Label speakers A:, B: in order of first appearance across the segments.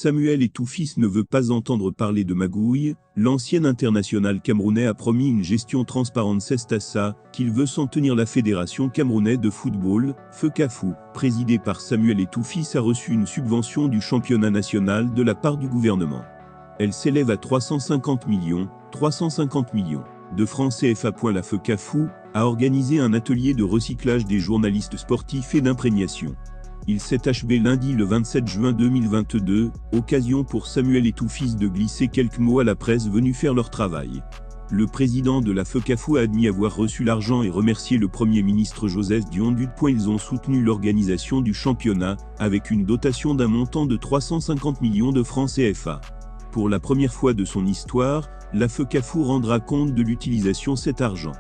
A: Samuel Eto'o-Fils ne veut pas entendre parler de magouille. L'ancien international camerounais a promis une gestion transparente. C'est à ça qu'il veut s'en tenir. La Fédération camerounaise de football, FECAFOOT, présidée par Samuel Eto'o-Fils, a reçu une subvention du championnat national de la part du gouvernement. Elle s'élève à 350 millions de francs CFA. La FECAFOOT a organisé un atelier de recyclage des journalistes sportifs et d'imprégnation. Il s'est achevé lundi le 27 juin 2022, occasion pour Samuel Eto'o-Fils de glisser quelques mots à la presse venue faire leur travail. Le président de la FECAFOOT a admis avoir reçu l'argent et remercié le Premier ministre Joseph Dion. Ils ont soutenu l'organisation du championnat, avec une dotation d'un montant de 350 millions de francs CFA. Pour la première fois de son histoire, la FECAFOOT rendra compte de l'utilisation de cet argent.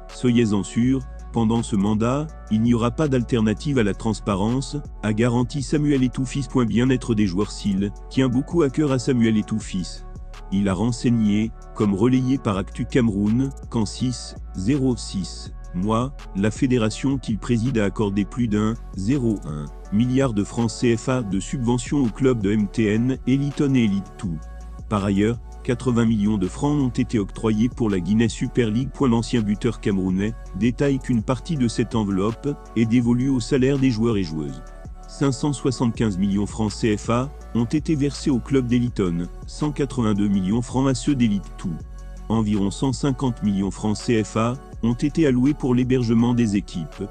A: Soyez-en sûrs, pendant ce mandat, il n'y aura pas d'alternative à la transparence, a garanti Samuel Eto'o-Fils. Bien-être des joueurs. S'il tient beaucoup à cœur à Samuel Eto'o-Fils. Il a renseigné, comme relayé par Actu Cameroun, qu'en 6,06 mois, la fédération qu'il préside a accordé plus d'1,01 milliard de francs CFA de subventions au club de MTN, Eliton et Elite 2. Par ailleurs, 80 millions de francs ont été octroyés pour la Guinée Super League. L'ancien buteur camerounais détaille qu'une partie de cette enveloppe est dévolue au salaire des joueurs et joueuses. 575 millions francs CFA ont été versés au club d'Eliton, 182 millions francs à ceux d'Elite 2. Environ 150 millions francs CFA ont été alloués pour l'hébergement des équipes.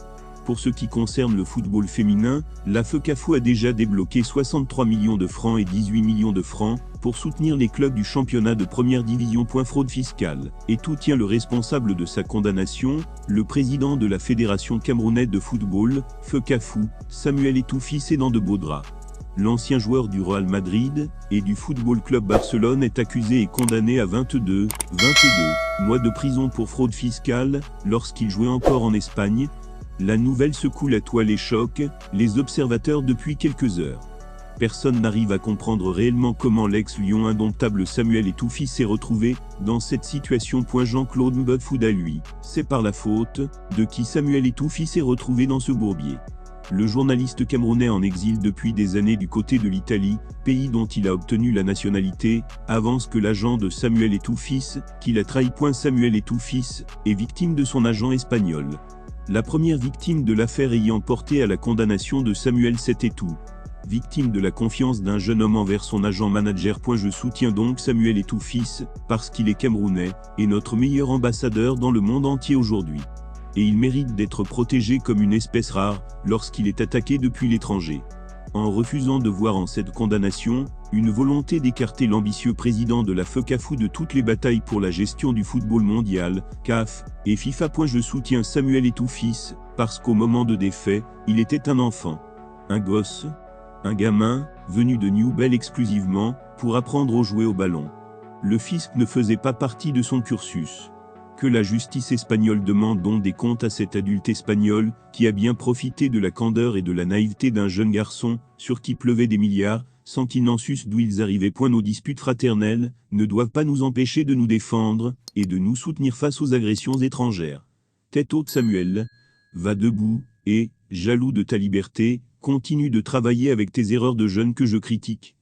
A: Pour ce qui concerne le football féminin, la FECAFOOT a déjà débloqué 63 millions de francs et 18 millions de francs pour soutenir les clubs du championnat de première division. Fraude fiscale. Eto'o tient le responsable de sa condamnation, le président de la Fédération camerounaise de football, FECAFOOT, Samuel Eto'o-Fils, est dans de beaux draps. L'ancien joueur du Real Madrid et du Football Club Barcelone est accusé et condamné à 22 mois de prison pour fraude fiscale lorsqu'il jouait encore en Espagne. La nouvelle secoue la toile et choque les observateurs depuis quelques heures. Personne n'arrive à comprendre réellement comment l'ex-lion indomptable Samuel Eto'o-Fils s'est retrouvé dans cette situation. Jean-Claude Mbeufoud à lui, c'est par la faute de qui Samuel Eto'o-Fils s'est retrouvé dans ce bourbier. Le journaliste camerounais en exil depuis des années du côté de l'Italie, pays dont il a obtenu la nationalité, avance que l'agent de Samuel Eto'o-Fils, qu'il a trahi. Samuel Eto'o-Fils est victime de son agent espagnol. La première victime de l'affaire ayant porté à la condamnation de Samuel Eto'o. Victime de la confiance d'un jeune homme envers son agent-manager. Je soutiens donc Samuel Eto'o-Fils, parce qu'il est camerounais, et notre meilleur ambassadeur dans le monde entier aujourd'hui. Et il mérite d'être protégé comme une espèce rare, lorsqu'il est attaqué depuis l'étranger. En refusant de voir en cette condamnation, une volonté d'écarter l'ambitieux président de la FECAFOOT de toutes les batailles pour la gestion du football mondial, CAF, et FIFA. Je soutiens Samuel Eto'o-Fils, parce qu'au moment de défait, il était un enfant. Un gosse. Un gamin, venu de Newell exclusivement, pour apprendre à jouer au ballon. Le fisc ne faisait pas partie de son cursus. Que la justice espagnole demande donc des comptes à cet adulte espagnol, qui a bien profité de la candeur et de la naïveté d'un jeune garçon, sur qui pleuvaient des milliards, sans qu'ils n'en sussent d'où ils arrivaient. Nos disputes fraternelles ne doivent pas nous empêcher de nous défendre, et de nous soutenir face aux agressions étrangères. Tête haute. Samuel, va debout, et, jaloux de ta liberté, continue de travailler avec tes erreurs de jeune que je critique.